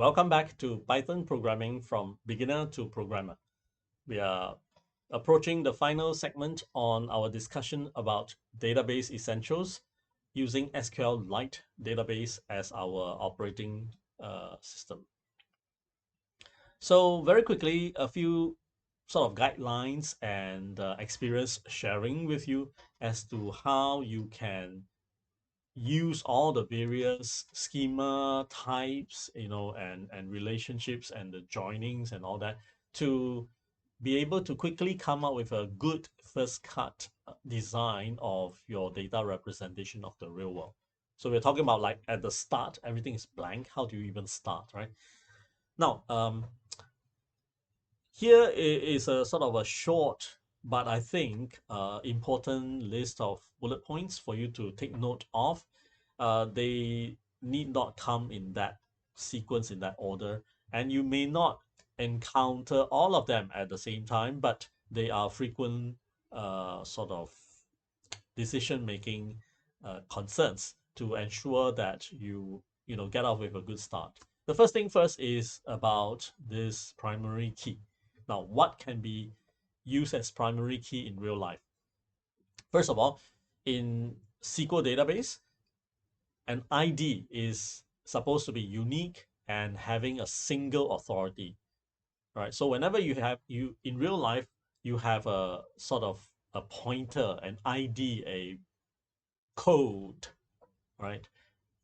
Welcome back to Python programming from beginner to programmer. We are approaching the final segment on our discussion about database essentials using SQLite database as our operating system. So very quickly, a few sort of guidelines and experience sharing with you as to how you can use all the various schema types, and relationships and the joinings and all that to be able to quickly come up with a good first cut design of your data representation of the real world. So we're talking about like at the start, everything is blank. How do you even start, right? Now, here is a sort of a short, but I think important list of bullet points for you to take note of. They need not come in that sequence, in that order, and you may not encounter all of them at the same time, but they are frequent sort of decision making concerns to ensure that you get off with a good start. The first thing first is about this primary key. Now, what can be used as primary key in real life? First of all, in SQL database, an ID is supposed to be unique and having a single authority, right? So whenever you in real life, you have a sort of a pointer, an ID, a code, right?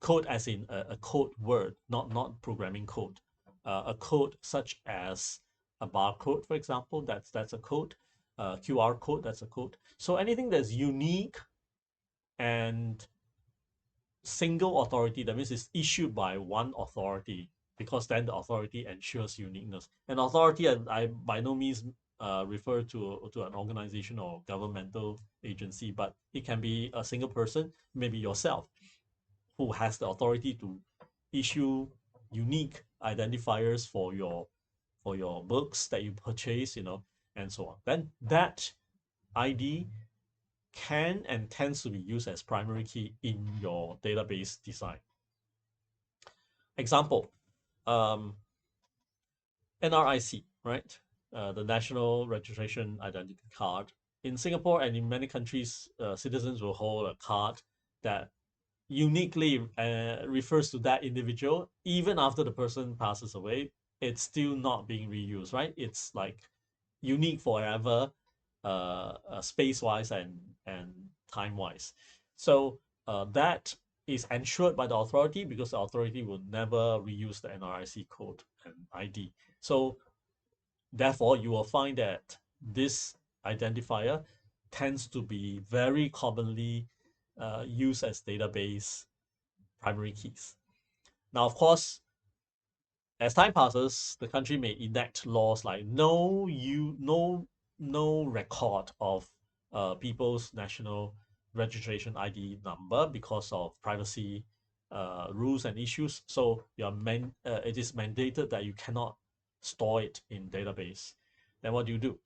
Code as in a code word, not programming code. A code such as a barcode, for example, that's a code. QR code, that's a code. So anything that's unique and single authority, that means it's issued by one authority, because then the authority ensures uniqueness. And authority, I by no means refer to an organization or governmental agency, but it can be a single person, maybe yourself, who has the authority to issue unique identifiers for your books that you purchase, and so on. Then that ID can and tends to be used as primary key in your database design. Example, NRIC, right? The National Registration Identity Card. In Singapore and in many countries, citizens will hold a card that uniquely refers to that individual. Even after the person passes away, it's still not being reused, right? It's like unique forever, space-wise and time-wise. So that is ensured by the authority, because the authority will never reuse the NRIC code and ID. So therefore, you will find that this identifier tends to be very commonly used as database primary keys. Now, of course, as time passes, the country may enact laws like no record of people's national registration ID number because of privacy rules and issues. So it is mandated that you cannot store it in database. Then what do?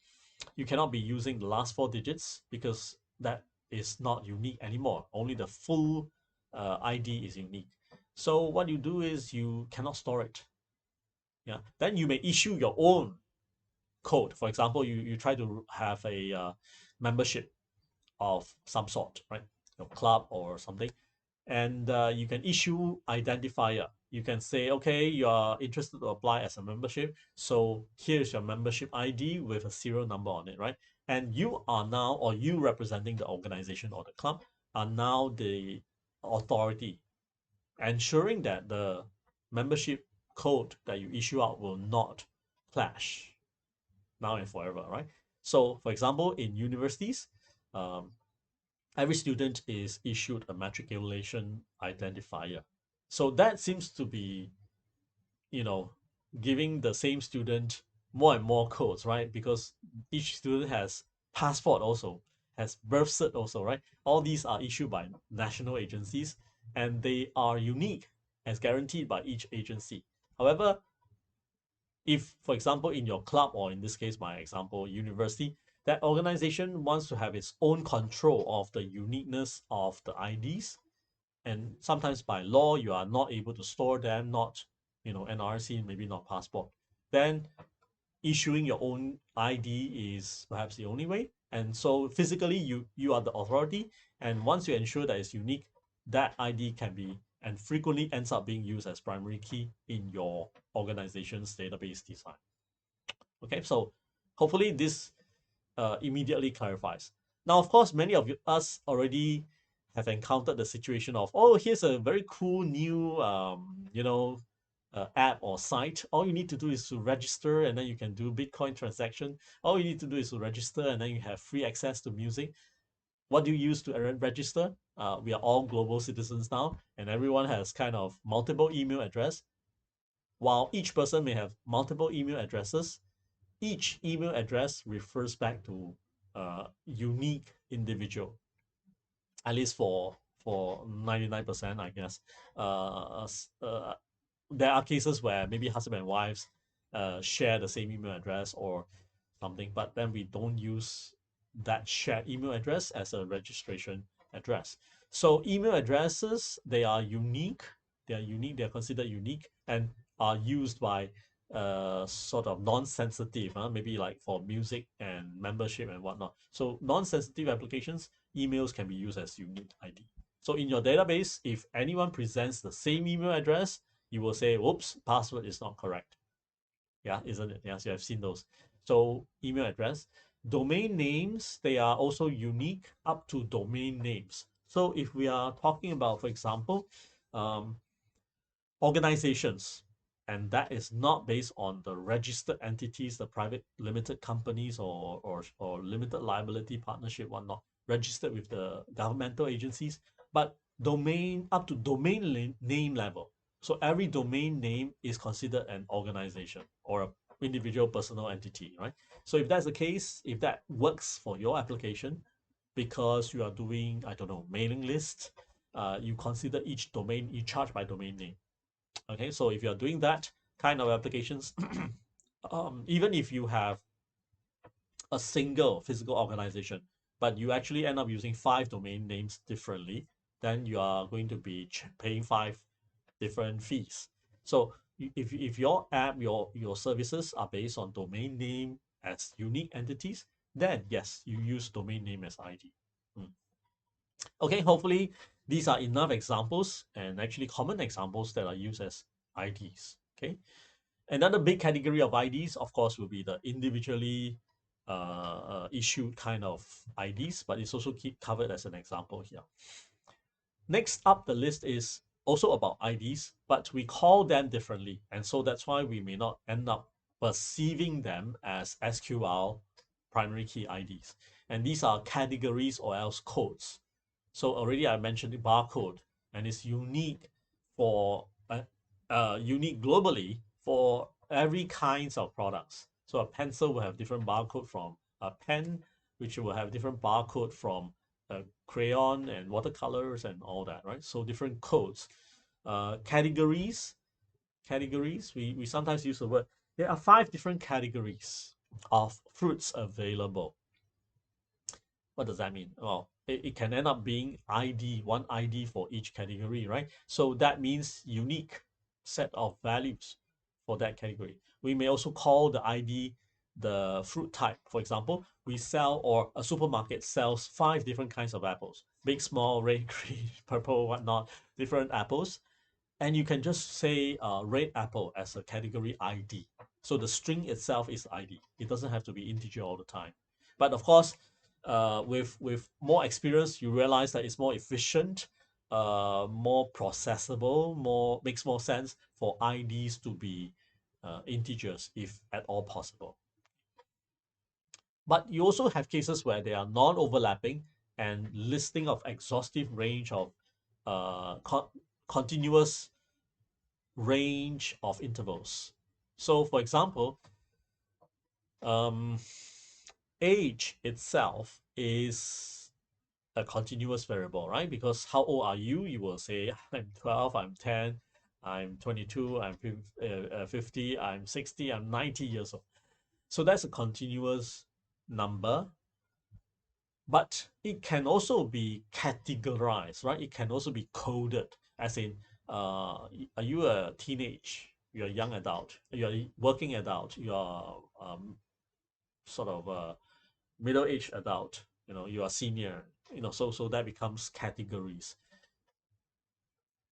You cannot be using the last 4 digits, because that is not unique anymore. Only the full ID is unique. So what you do is you cannot store it. Yeah. Then you may issue your own code. For example, you try to have a membership of some sort, right? Your club or something, and you can issue identifier. You can say, okay, you are interested to apply as a membership, so here's your membership ID with a serial number on it, right? And you are now, or you representing the organization or the club, are now the authority, ensuring that the membership code that you issue out will not clash now and forever, right? So, for example, in universities, um, every student is issued a matriculation identifier. So that seems to be, you know, giving the same student more and more codes, right? Because each student has passport also, has birth cert also, right? All these are issued by national agencies, and they are unique as guaranteed by each agency. However, if, for example, in your club, or in this case, my example, university, that organization wants to have its own control of the uniqueness of the IDs, and sometimes by law, you are not able to store them, not NRC, maybe not passport, then issuing your own ID is perhaps the only way. And so physically, you are the authority, and once you ensure that it's unique, that ID can be and frequently ends up being used as primary key in your organization's database design. Okay, so hopefully this immediately clarifies. Now, of course, many of us already have encountered the situation of, oh, here's a very cool new, app or site. All you need to do is to register, and then you can do Bitcoin transaction. All you need to do is to register, and then you have free access to music. What do you use to register? We are all global citizens now, and everyone has kind of multiple email address. While each person may have multiple email addresses, each email address refers back to a unique individual, at least for 99%, I guess. There are cases where maybe husband and wives share the same email address or something, but then we don't use that shared email address as a registration address. So email addresses, they are unique. They are unique. They are considered unique and are used by sort of non-sensitive, maybe like for music and membership and whatnot. So non-sensitive applications, emails can be used as unique ID. So in your database, if anyone presents the same email address, you will say, "Whoops, password is not correct." Yeah, isn't it? Yes, you have seen those. So email address, domain names, they are also unique up to domain names. So if we are talking about, for example, um, organizations, and that is not based on the registered entities, the private limited companies or limited liability partnership, whatnot, registered with the governmental agencies, but domain up to domain name level. So every domain name is considered an organization or an individual personal entity, right? So if that's the case, if that works for your application, because you are doing, I don't know, mailing list, you consider each domain, you charge by domain name. Okay, so if you're doing that kind of applications, even if you have a single physical organization, but you actually end up using 5 domain names differently, then you are going to be paying 5 different fees. So if your app, your services are based on domain name as unique entities, then yes, you use domain name as ID. Okay, hopefully these are enough examples and actually common examples that are used as IDs. Okay, another big category of IDs, of course, will be the individually issued kind of IDs, but it's also keep covered as an example here. Next up the list is also about IDs, but we call them differently, and so that's why we may not end up perceiving them as SQL primary key IDs. And these are categories or else codes. So already I mentioned the barcode, and it's unique for unique globally for every kinds of products. So a pencil will have different barcode from a pen, which will have different barcode from a crayon and watercolors and all that, right? So different codes. Categories, we sometimes use the word. There are 5 different categories of fruits available. What does that mean? Well, it can end up being one ID for each category, right? So that means unique set of values for that category. We may also call the ID the fruit type. For example, we sell or a supermarket sells 5 different kinds of apples, big, small, red, green, purple, whatnot, different apples. And you can just say red apple as a category ID. So the string itself is ID. It doesn't have to be integer all the time. But of course, with more experience, you realize that it's more efficient, more processable, makes more sense for IDs to be integers if at all possible. But you also have cases where they are non-overlapping and listing of exhaustive range of continuous range of intervals. So for example, um, age itself is a continuous variable, right? Because how old are you? You will say, I'm 12, I'm 10, I'm 22, I'm 50, I'm 60, I'm 90 years old. So that's a continuous number, but it can also be categorized, right? It can also be coded, as in, are you a teenage you're a young adult, you're a working adult, you're sort of a middle-aged adult, you are senior, so that becomes categories.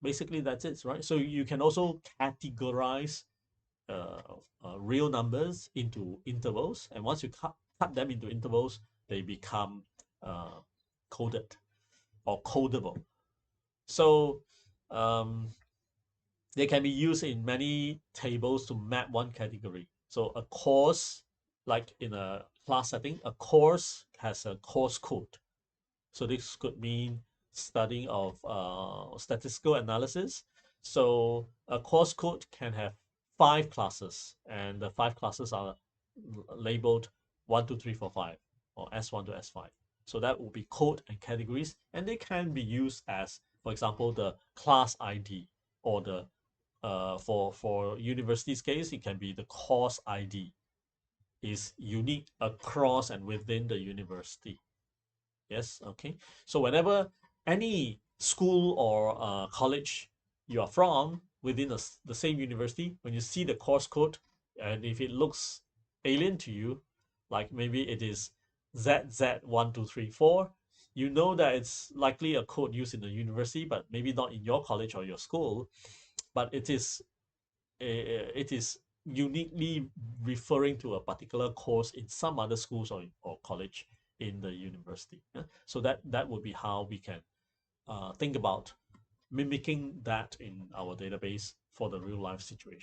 Basically, that's it, right? So you can also categorize uh, real numbers into intervals, and once you cut them into intervals, they become uh, coded or codable. So um, they can be used in many tables to map one category. So a course, like in a class setting, a course has a course code. So this could mean studying of statistical analysis. So a course code can have 5 classes, and the 5 classes are labeled 1, 2, 3, 4, 5, or S1 to S5. So that will be code and categories, and they can be used as, for example, the class ID, or the for university's case, it can be the course ID is unique across and within the university. Yes, okay. So whenever any school or college you are from within the same university, when you see the course code, and if it looks alien to you, like maybe it is ZZ1234, you know that it's likely a code used in the university, but maybe not in your college or your school, but it is uniquely referring to a particular course in some other schools or college in the university. Yeah? So that would be how we can think about mimicking that in our database for the real life situation.